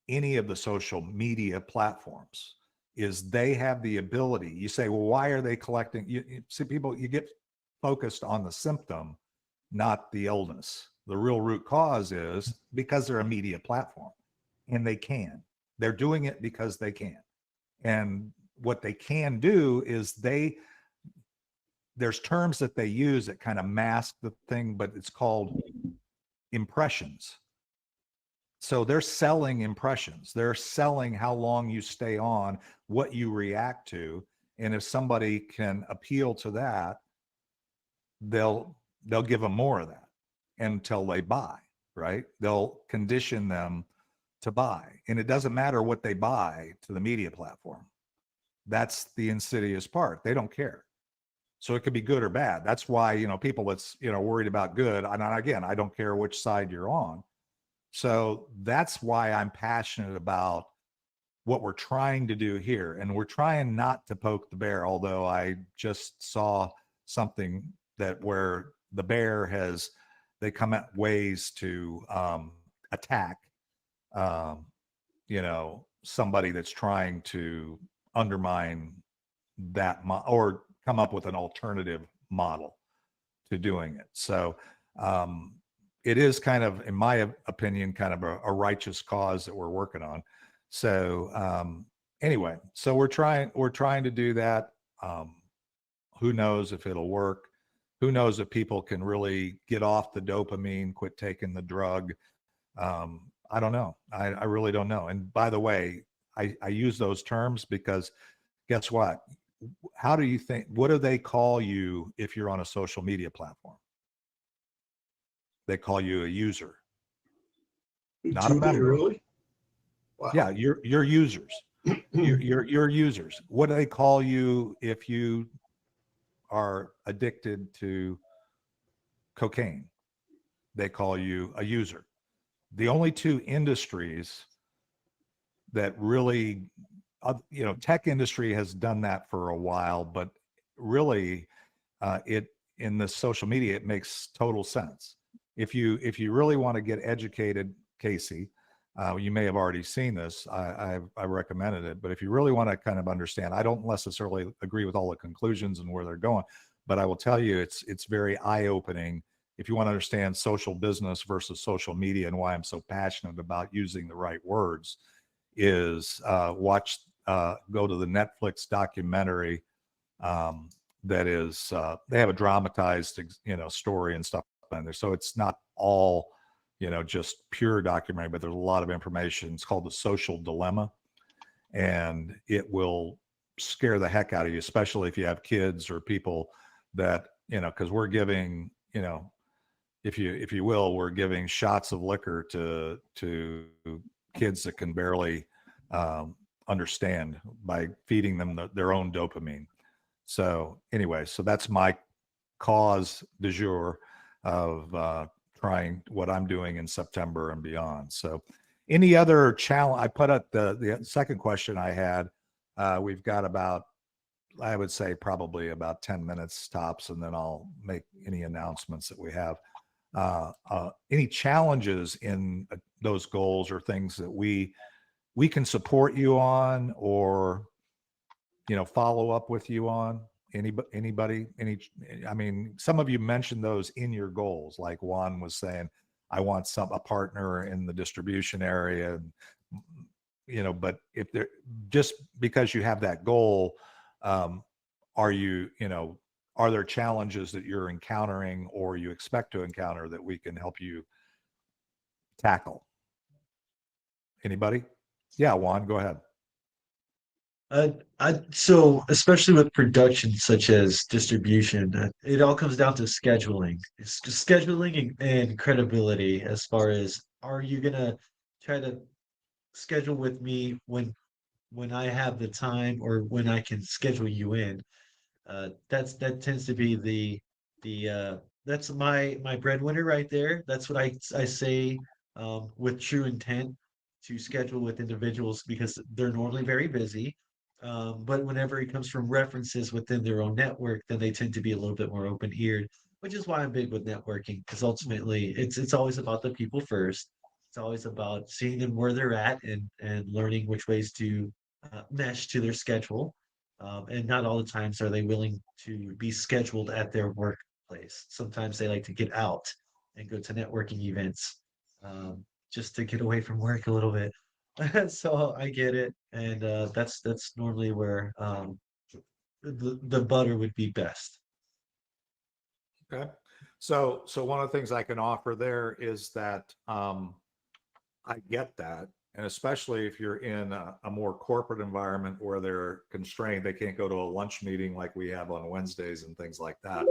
any of the social media platforms, is they have the ability. You say, well, why are they collecting? You see, people, you get focused on the symptom, not the illness. The real root cause is because they're a media platform, and they're doing it because they can. And what they can do is there's terms that they use that kind of mask the thing, but it's called impressions. So they're selling impressions. They're selling how long you stay on, what you react to. And if somebody can appeal to that, they'll give them more of that until they buy, right? They'll condition them to buy. And it doesn't matter what they buy to the media platform. That's the insidious part. They don't care. So it could be good or bad. That's why, people that's, worried about good. And again, I don't care which side you're on. So that's why I'm passionate about what we're trying to do here. And we're trying not to poke the bear, although I just saw something that where the bear they come at ways to attack, somebody that's trying to undermine that or come up with an alternative model to doing it. So it is kind of, in my opinion, kind of a righteous cause that we're working on. So anyway, so we're trying to do that. Who knows if it'll work? Who knows if people can really get off the dopamine, quit taking the drug? I don't know. I really don't know. And by the way, I use those terms because guess what? How do you think, what do they call you if you're on a social media platform? They call you a user. Not a member. Really? Wow. Yeah, you're users. You're users. What do they call you if you are addicted to cocaine? They call you a user. The only two industries that really, tech industry has done that for a while, but really in the social media, it makes total sense. If you really want to get educated, Casey, you may have already seen this. I recommended it, but if you really want to kind of understand, I don't necessarily agree with all the conclusions and where they're going, but I will tell you it's very eye-opening if you want to understand social business versus social media, and why I'm so passionate about using the right words is go to the Netflix documentary that is they have a dramatized story and stuff in there, so it's not all just pure documentary, but there's a lot of information. It's called The Social Dilemma, and it will scare the heck out of you, especially if you have kids or people that because we're giving if you will, we're giving shots of liquor to kids that can barely understand by feeding them their own dopamine. So anyway, so that's my cause du jour of trying what I'm doing in September and beyond. So any other challenge? I put up the second question I had. We've got about, I would say probably about 10 minutes tops, and then I'll make any announcements that we have. Any challenges in those goals or things that we we can support you on, or, you know, follow up with you on? Anybody, I mean, some of you mentioned those in your goals, like Juan was saying, I want a partner in the distribution area, you know, but if they're, just because you have that goal, are you know, are there challenges that you're encountering or you expect to encounter that we can help you tackle? Anybody? Yeah, Juan, go ahead. So especially with production such as distribution, it all comes down to scheduling. It's just scheduling and credibility as far as, are you gonna try to schedule with me when I have the time or when I can schedule you in? That tends to be the that's my breadwinner right there. That's what I say with true intent to schedule with individuals because they're normally very busy. But whenever it comes from references within their own network, then they tend to be a little bit more open-eared, which is why I'm big with networking, because ultimately it's always about the people first. It's always about seeing them where they're at and learning which ways to mesh to their schedule. And not all the times are they willing to be scheduled at their workplace. Sometimes they like to get out and go to networking events just to get away from work a little bit. So I get it, and that's normally where the butter would be best. Okay. So one of the things I can offer there is that I get that. And especially if you're in a more corporate environment where they're constrained, they can't go to a lunch meeting like we have on Wednesdays and things like that.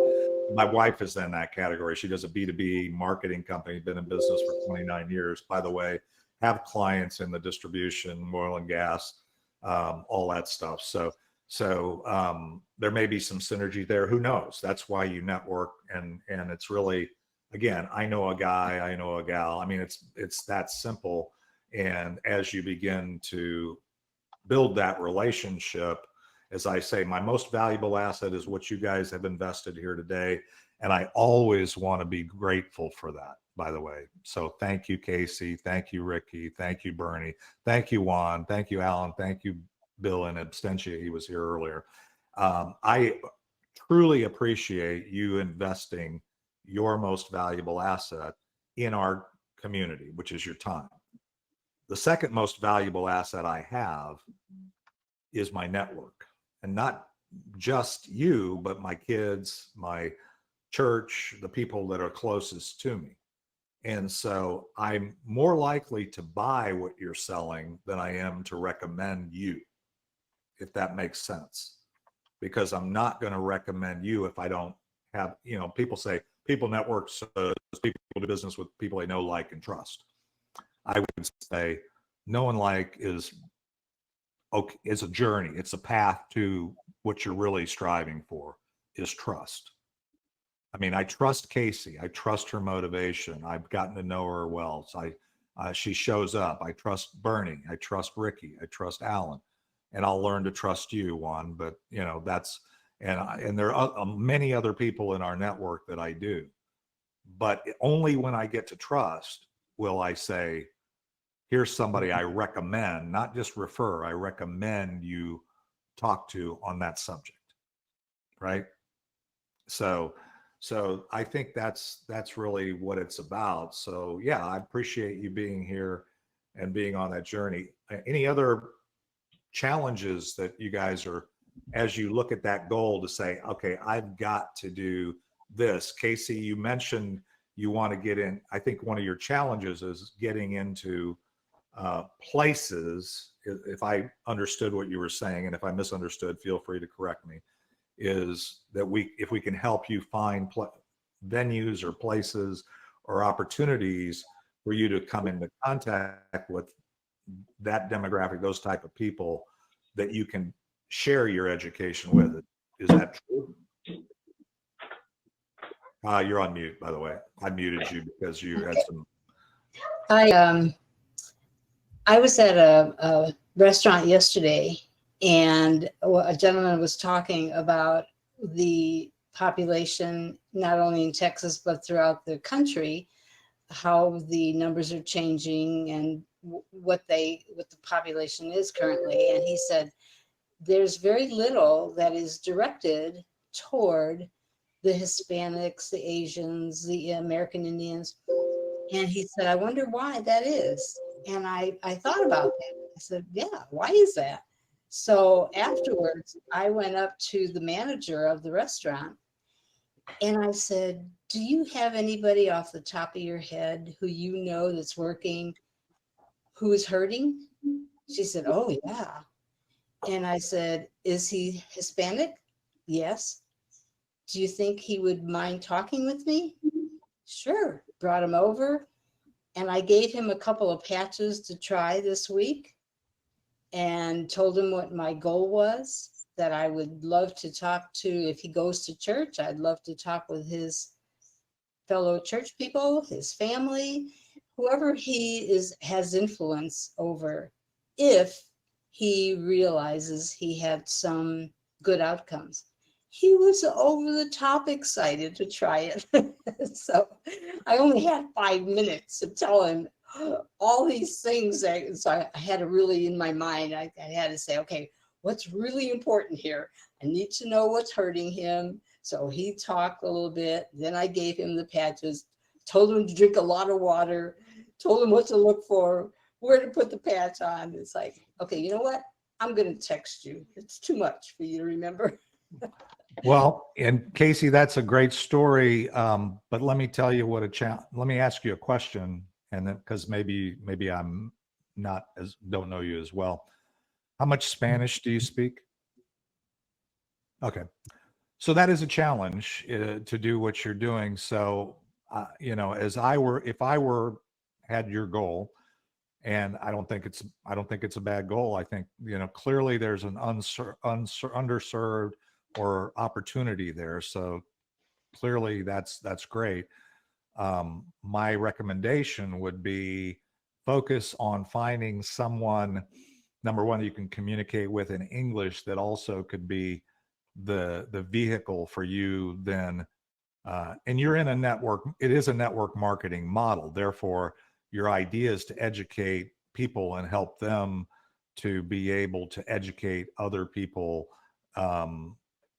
My wife is in that category. She does a B2B marketing company, been in business for 29 years, by the way, have clients in the distribution, oil and gas, all that stuff. So there may be some synergy there. Who knows? That's why you network. And it's really, again, I know a guy, I know a gal. I mean, it's that simple. And as you begin to build that relationship, as I say, my most valuable asset is what you guys have invested here today. And I always want to be grateful for that, by the way. So thank you, Casey. Thank you, Ricky. Thank you, Bernie. Thank you, Juan. Thank you, Alan. Thank you, Bill in absentia. He was here earlier. I truly appreciate you investing your most valuable asset in our community, which is your time. The second most valuable asset I have is my network, and not just you, but my kids, my church, the people that are closest to me. And so I'm more likely to buy what you're selling than I am to recommend you, if that makes sense, because I'm not going to recommend you if I don't have, you know, people say people network, so people do business with people they know, like, and trust. I would say know and like is okay. It's a journey. It's a path to what you're really striving for, is trust. I mean, I trust Casey. I trust her motivation. I've gotten to know her well. So she shows up. I trust Bernie. I trust Ricky. I trust Alan, and I'll learn to trust you, Juan. But you know, and there are many other people in our network that I do. But only when I get to trust will I say, here's somebody I recommend, not just refer, I recommend you talk to on that subject, right? So I think that's really what it's about. So yeah, I appreciate you being here and being on that journey. Any other challenges that you guys are, as you look at that goal to say, okay, I've got to do this? Casey, you mentioned you want to get in. I think one of your challenges is getting into places. If I understood what you were saying, and if I misunderstood, feel free to correct me, is that if we can help you find venues or places or opportunities for you to come into contact with that demographic, those type of people that you can share your education with. Is that true? You're on mute, by the way. I muted you because you had some. I was at a restaurant yesterday, and a gentleman was talking about the population, not only in Texas, but throughout the country, how the numbers are changing, and what the population is currently. And he said, there's very little that is directed toward the Hispanics, the Asians, the American Indians. And he said, I wonder why that is. And I thought about that. I said, yeah, why is that? So afterwards, I went up to the manager of the restaurant and I said, do you have anybody off the top of your head who you know that's working, who is hurting? She said, oh, yeah. And I said, is he Hispanic? Yes. Do you think he would mind talking with me? Sure. Brought him over and I gave him a couple of patches to try this week and told him what my goal was, that I would love to talk to, if he goes to church, I'd love to talk with his fellow church people, his family, whoever he has influence over, if he realizes he had some good outcomes. He was over the top excited to try it. So I only had 5 minutes to tell him all these things. So I had to really, in my mind, I had to say, okay, what's really important here? I need to know what's hurting him. So he talked a little bit. Then I gave him the patches, told him to drink a lot of water, told him what to look for, where to put the patch on. It's like, okay, you know what? I'm going to text you. It's too much for you to remember. Well, and Casey, that's a great story. But let me tell you what let me ask you a question, and then because maybe I'm not don't know you as well. How much Spanish do you speak? Okay, so that is a challenge to do what you're doing. So, if I had your goal, and I don't think it's a bad goal. I think clearly there's an underserved or opportunity there. So clearly that's great. My recommendation would be focus on finding someone, number one, you can communicate with in English that also could be the vehicle for you then. And you're in a network, it is a network marketing model. Therefore, your idea is to educate people and help them to be able to educate other people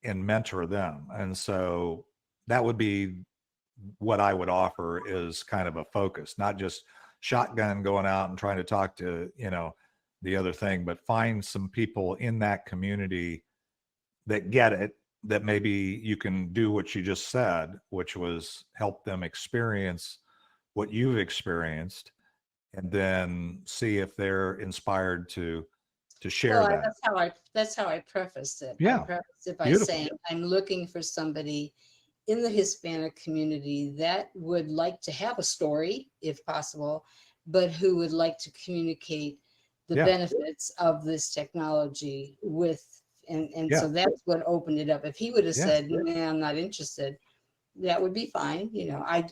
and mentor them. And so that would be what I would offer, is kind of a focus, not just shotgun going out and trying to talk to, the other thing, but find some people in that community that get it, that maybe you can do what you just said, which was help them experience what you've experienced, and then see if they're inspired to share that. That's how I prefaced it. Yeah. I prefaced it by Beautiful. saying I'm looking for somebody in the Hispanic community that would like to have a story, if possible, but who would like to communicate the Yeah. benefits of this technology with, and Yeah. so that's what opened it up. If he would have Yeah. said, "Nah, I'm not interested," that would be fine.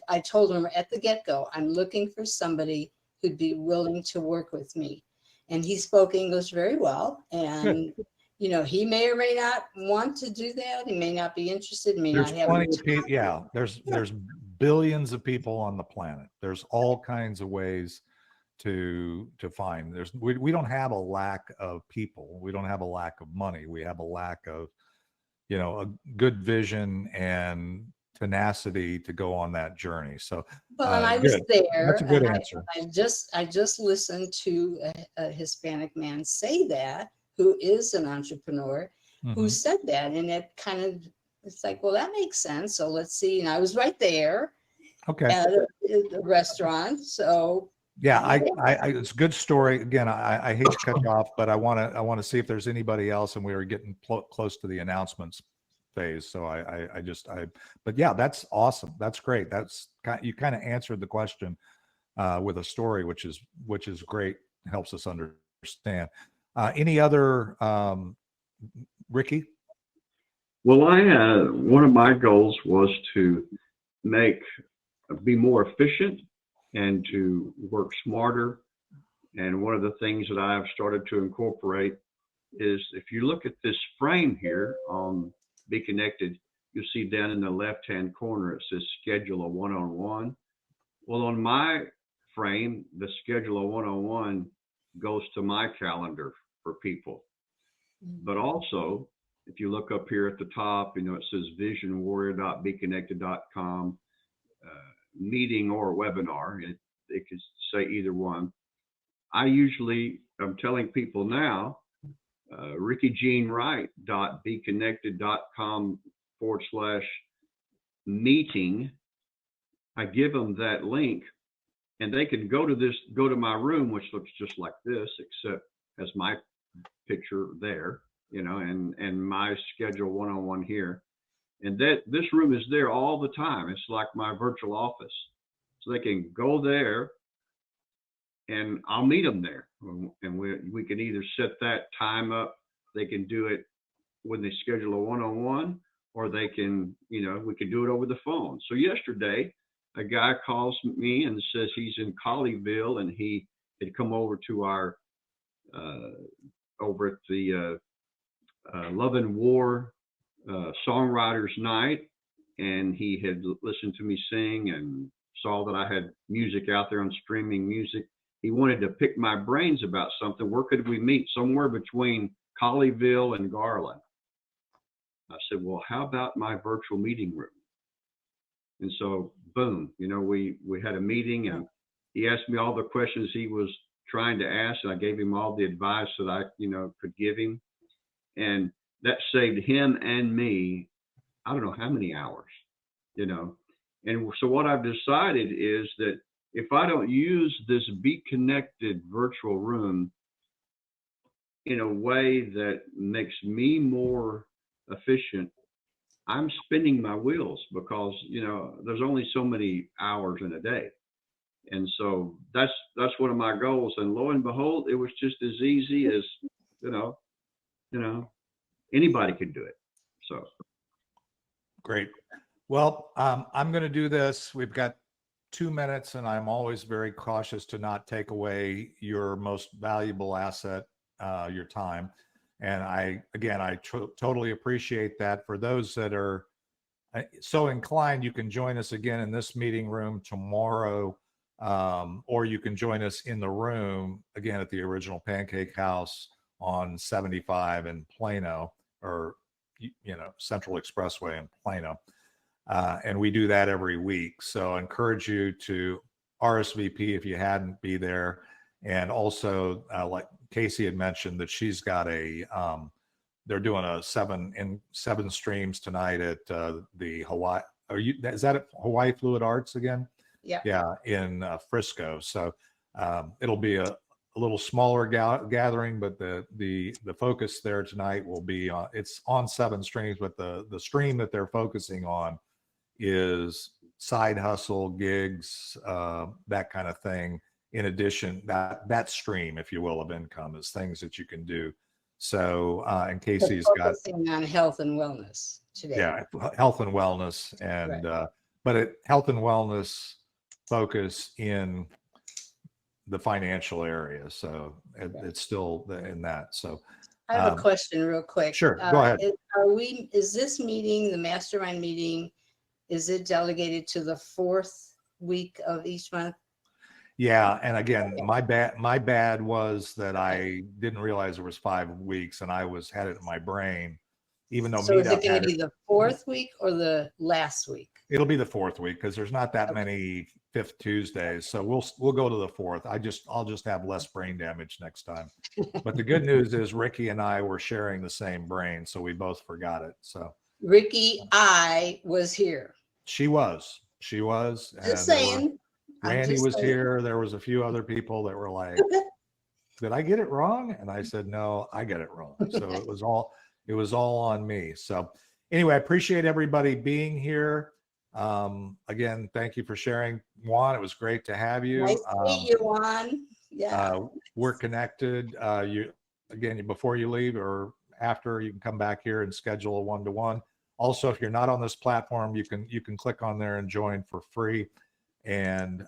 I told him at the get-go, I'm looking for somebody who'd be willing to work with me. And he spoke English very well. And, he may or may not want to do that. He may not be interested, may There's not have plenty the of people. Yeah. There's billions of people on the planet. There's all kinds of ways to find. We don't have a lack of people. We don't have a lack of money. We have a lack of, a good vision and tenacity to go on that journey. So, Well, and I was good. there. That's a good and answer. I just listened to a Hispanic man say that, who is an entrepreneur, who Mhm. said that, and it's like, well, that makes sense. So let's see. And I was right there Okay. at the restaurant. So Yeah, it's a good story. Again, I hate to cut you off, but I want to see if there's anybody else, and we are getting close to the announcements phase. So but yeah, that's awesome. That's great. You kind of answered the question with a story, which is great. Helps us understand. Any other, Ricky? Well, one of my goals was to be more efficient and to work smarter. And one of the things that I've started to incorporate is, if you look at this frame here on Be Connected, you'll see down in the left-hand corner, it says schedule a one-on-one. Well, on my frame, the schedule a one-on-one goes to my calendar for people. But also, if you look up here at the top, you know, it says visionwarrior.beconnected.com, meeting or webinar. It could say either one. I'm telling people now, rickyjeanwright.beconnected.com/meeting. I give them that link and they can go to my room, which looks just like this, except has my picture there, you know, and my schedule one-on-one here. And this room is there all the time. It's like my virtual office. So they can go there and I'll meet them there. And we can either set that time up. They can do it when they schedule a one-on-one, or they can, you know, we can do it over the phone. So yesterday, a guy calls me and says he's in Colleyville and he had come over to our, over at the Love and War Songwriters Night, and he had listened to me sing and saw that I had music out there on streaming music. He wanted to pick my brains about something. Where could we meet? Somewhere between Colleyville and Garland. I said, well, how about my virtual meeting room? And so, boom, you know, we had a meeting and he asked me all the questions he was trying to ask, and I gave him all the advice that I, you know, could give him. And that saved him and me, I don't know how many hours, you know. And so what I've decided is that if I don't use this Be Connected virtual room in a way that makes me more efficient, I'm spinning my wheels, because, you know, there's only so many hours in a day. And so that's one of my goals. And lo and behold, it was just as easy as, you know, anybody could do it. So. Great. Well, I'm going to do this. We've got 2 minutes, and I'm always very cautious to not take away your most valuable asset, your time. And I totally appreciate that. For those that are so inclined, you can join us again in this meeting room tomorrow, or you can join us in the room again at the original Pancake House on 75 in Plano, or, you know, Central Expressway in Plano. And we do that every week. So I encourage you to RSVP if you hadn't, be there. And also, like Casey had mentioned, that she's got they're doing a 7 streams tonight at the Hawaii. Is that at Hawaii Fluid Arts again? Yeah. Yeah, in Frisco. So it'll be a little smaller gathering, but the focus there tonight will be on, it's on 7 streams, but the stream that they're focusing on is side hustle, gigs, that kind of thing. In addition, that stream, if you will, of income is things that you can do. So, and Casey's got focusing on health and wellness today. Yeah, health and wellness, and Right. But health and wellness focus in the financial area. So it's still in that. So I have a question real quick. Sure, go ahead. Is this meeting, the mastermind meeting, is it delegated to the 4th week of each month? Yeah, and again, my bad was that I didn't realize there was 5 weeks, and I had it in my brain, even though So is it Meetup going had to be the 4th week or the last week? It'll be the 4th week, because there's not that many 5th Tuesdays. So we'll go to the 4th. I'll just have less brain damage next time. But the good news is Ricky and I were sharing the same brain, so we both forgot it. So Ricky, I was here. she was. Just saying. Randy was here. There was a few other people that were like, did I get it wrong? And I said, no, I get it wrong. So it was all on me. So anyway, I appreciate everybody being here. Again, thank you for sharing, Juan. It was great to have you. Nice to meet you, Juan. Yeah. We're connected. Before you leave or after, you can come back here and schedule a one-to-one. Also, if you're not on this platform, you can click on there and join for free, and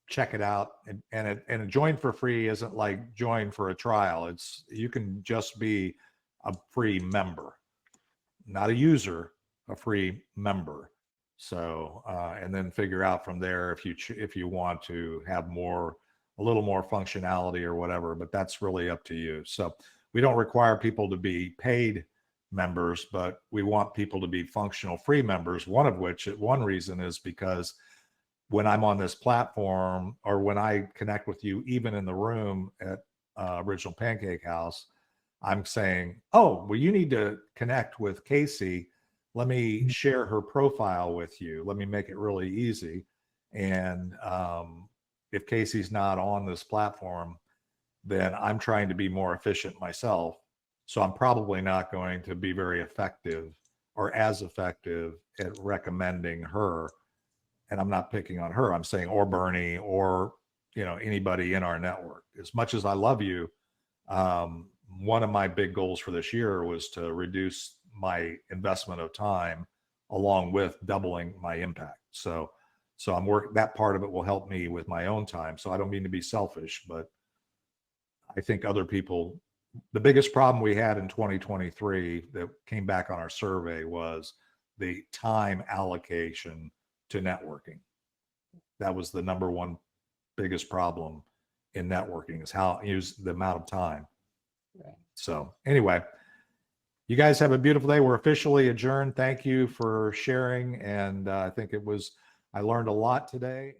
check it out. And join for free isn't like join for a trial. You can just be a free member, not a user, a free member. So, and then figure out from there if you want to have a little more functionality or whatever, but that's really up to you. So we don't require people to be paid members, but we want people to be functional free members. One reason is because when I'm on this platform, or when I connect with you, even in the room at Original Pancake House, I'm saying, oh, well, you need to connect with Casey. Let me share her profile with you. Let me make it really easy. And if Casey's not on this platform, then I'm trying to be more efficient myself. So I'm probably not going to be very effective or as effective at recommending her. And I'm not picking on her. I'm saying, or Bernie, or, anybody in our network. As much as I love you, one of my big goals for this year was to reduce my investment of time along with doubling my impact. So that part of it will help me with my own time. So I don't mean to be selfish, but I think other people, the biggest problem we had in 2023 that came back on our survey was the time allocation to networking. That was the number one biggest problem in networking, is how use the amount of time. Right. So anyway, you guys have a beautiful day. We're officially adjourned. Thank you for sharing. And I think I learned a lot today.